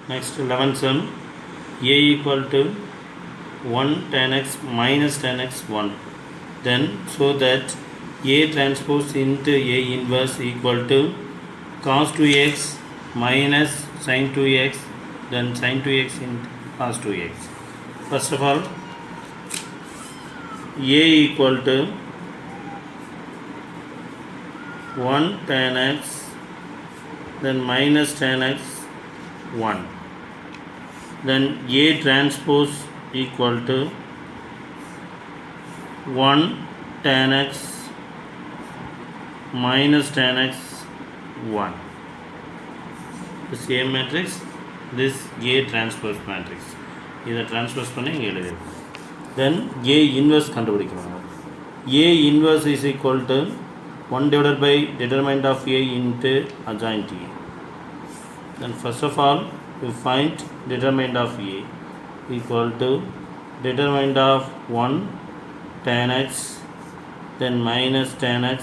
Next 11th sum, a equal to 1 tan x minus tan x 1. Then so that a transpose into a inverse equal to cos 2x minus sin 2x, then sin 2x into cos 2x. First of all, a equal to 1 tan x, then minus tan x 1. Then a transpose equal to 1 tan x minus tan x 1. The same matrix, this A transpose matrix. இதை transpose பண்ணி இங்கே எழுதிருக்கோம். Then A inverse கண்டுபிடிக்கணும். A inverse is equal to 1 divided by determinant of A into adjoint A. Then first of all, you find determinant of A equal to determinant of 1 tan x, then minus tan x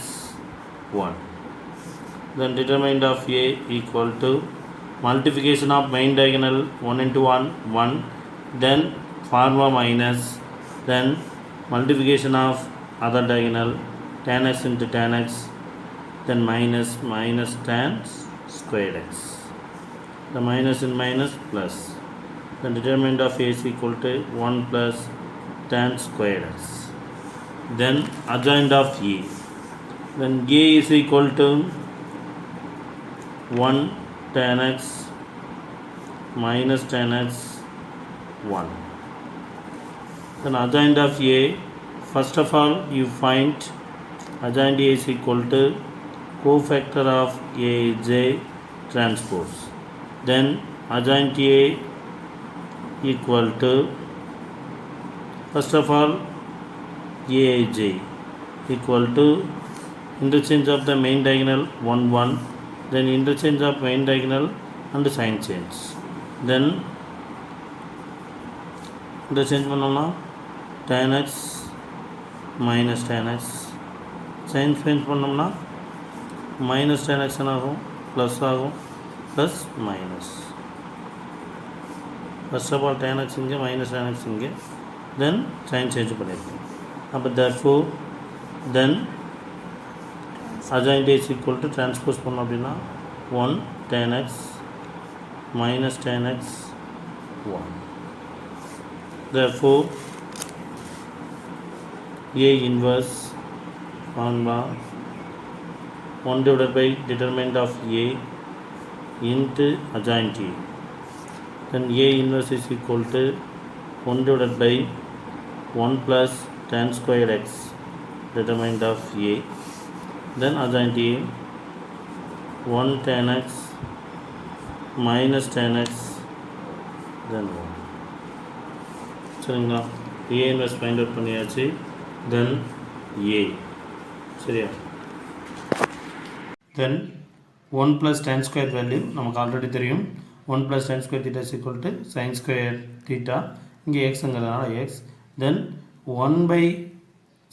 1. Then determinant of A equal to multiplication of main diagonal 1 into 1 1, then formula minus, then multiplication of other diagonal tan x into tan x, then minus minus tan squared x. The minus in minus plus. The determinant of A is equal to 1 plus tan squared x. Then adjoint of A. Then A is equal to 1 tan x minus tan x 1. Then adjoint of A, first of all you find adjoint A is equal to cofactor of Aj transpose. Then adjoint A equal to, first of all, Aj equal to interchange of the main diagonal 1 1, then interchange of main diagonal and sign change. Then interchange பண்ணோம்னா tan x minus tan x, sign change பண்ணோம்னா minus tan x ஆகும் plus ஆகும் plus minus. First of all tan x இங்கே minus tan x இங்கே, then sign change பண்ணியிருக்கோம். அப்போ therefore then adjoint is equal to transpose பண்ணோம் அப்படின்னா 1 tan x minus tan x 1. Therefore A inverse formula 1 divided by determinant of A into adjoint A. Then A inverse is equal to 1 divided by 1 plus tan squared x determinant of A. Then adjoint A 1 tan x minus tan x then 1. சரிங்களா, A inverse find out பண்ணியாச்சு. Then A சரியா. Then 1 plus tan square value நமக்கு already தெரியும். 1 plus tan square theta is equal to sin square theta. இங்கே xங்கிறதுனால x. Then 1 by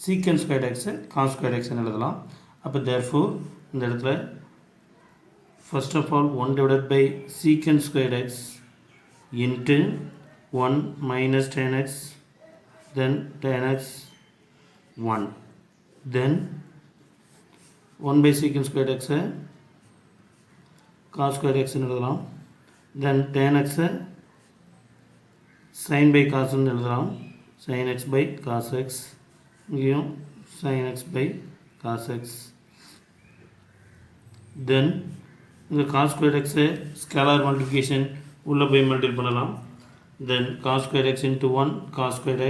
secant squared x cos squared x எழுதலாம். அப்போ therefore இந்த இடத்துல first of all 1 divided by secant squared x into 1 minus tan x, then tan x 1, then 1 by secant squared x cos squared x எழுதலாம். Then tan x sin by cos எழுதலாம், sin x by cos x, இங்கேயும் sin x by cos x. Then இந்த cos squared x scalar multiplication உள்ள போய் multiple பண்ணலாம். Then cos squared x into 1 cos squared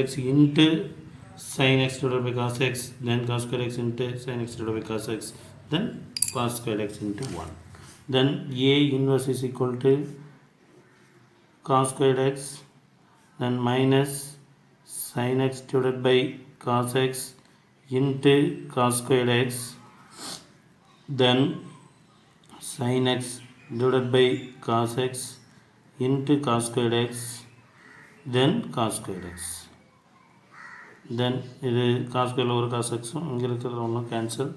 x into sin x divided by cos x, then cos squared x into sin x divided by cos x, then cos squared x into 1. Then A inverse is equal to cos squared x, then minus sin x divided by cos x into cos squared x, then sin x divided by cos x into cos squared x, then cos squared x. Then இது cos squared over cos x இங்கே இருக்கிறது ஒன்றும் cancel.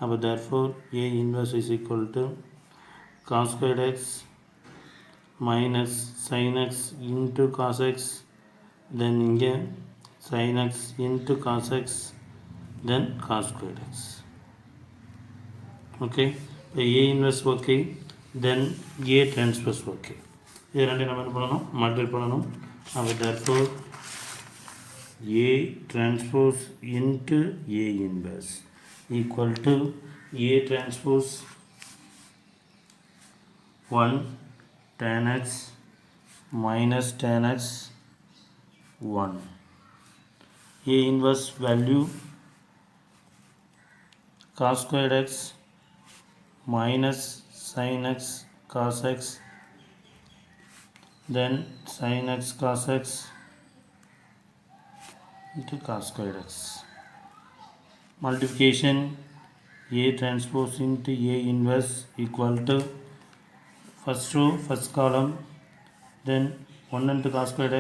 அப்போ therefore A inverse is equal to cos squared x minus sin x into cos x, then இங்கே sin x into cos x, then cos squared x. Okay, இப்போ A inverse okay, then A transpose okay. இது ரெண்டு நம்ம என்ன பண்ணணும், multiply பண்ணணும். அப்போ therefore A transpose into A inverse equal to A transpose 1 tan x minus tan x 1. A inverse value cos squared x minus sin x cos x, then sin x cos x into cos squared x. Multiplication A transpose into A inverse equal to first row first column, then 1 into cos squared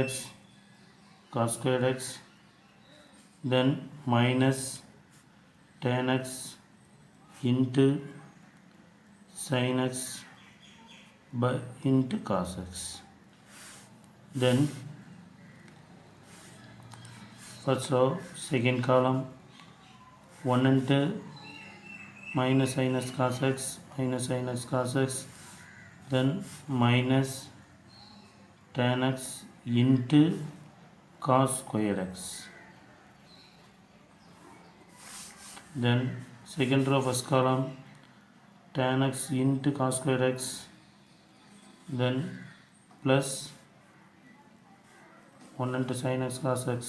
x, then minus tan x into sin x by into cos x, then first row second column 1 into minus sin x cos x minus sin x cos x, then minus tan x into cos squared x, then second row first column tan x into cos squared x, then plus 1 into sin x cos x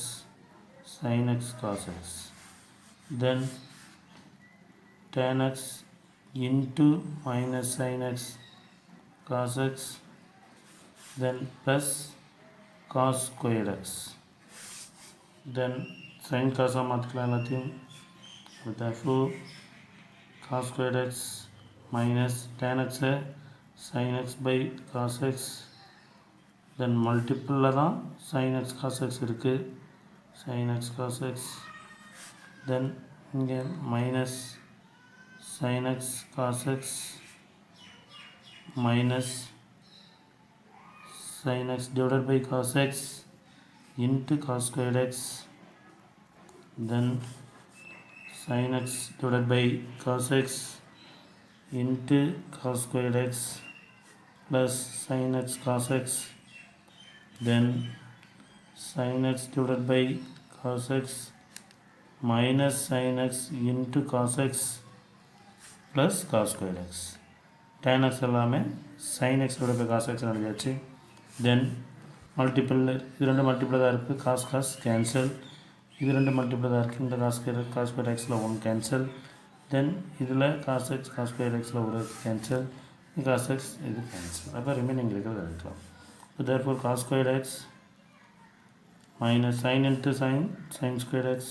cos x, then tan x into minus sin x cos x, then plus cos squared x, then sin cos மாற்றிக்கலாம் எல்லாத்தையும். therefore cos squared x minus tan x sin x by cos x, then multiple தான் sin x cos x இருக்குது, sin x cos x, then இங்கே minus sin x cos x minus sin x divided by cos x into cos squared x, then sin x divided by cos x into cos squared x plus sin x cos x, then sin x divided by cos x minus sin x into cos x plus cos squared x. tan x எல்லாமே sin x divided by cos x எழுதியாச்சு. then multiple இது ரெண்டு multiple தான் இருக்குது, cos cos cancel, இது ரெண்டு multiple தான் இருக்குது, இந்த cos squared xல 1 கேன்சல், தென் இதில் cos x cos squared xல ஒரு கேன்சல், cos x இது கேன்சல், அப்போ ரிமைனிங் இருக்கிறது எடுக்கலாம். so therefore cos squared x minus sin into sin squared x,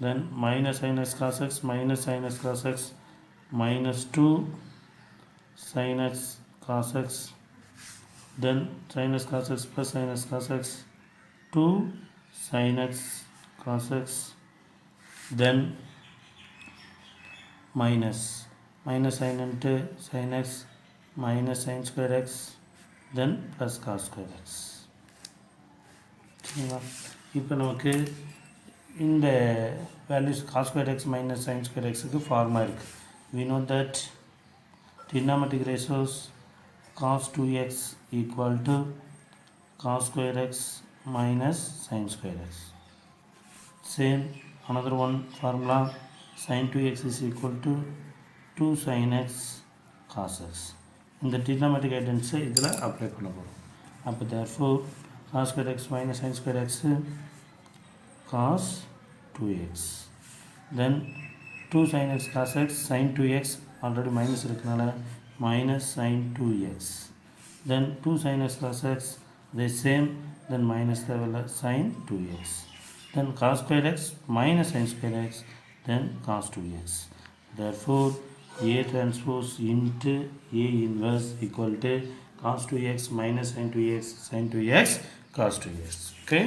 then minus sin x cos x minus sin x cos x minus 2 sin x cos x, then sin x cos x plus sin x cos x 2 sin x cos x, then minus sin into sin x minus sin squared x, then plus cos squared x. சரிங்களா, இப்போ நமக்கு இந்த values cos squared x minus sin squared xக்கு ஃபார்மா இருக்குது. we know that trigonometric ratios cos 2x equal to cos squared x minus sin squared x. Same another one formula, sin 2x is equal to 2 sin x cos x. இந்த trigonometric identity இதில் apply பண்ண போகிறோம். அப்போ therefore cos squared x minus sin squared x cos 2x, then 2 sin x cos x sin 2x already minus இருக்கனால minus sin 2x, then 2 sin x cos x the same, then minus தேவையில்லை sin 2x, then cos squared x minus sin squared x, then cos 2x. therefore A transpose into A inverse equal to cos 2x minus sin 2x cos 2x. Okay.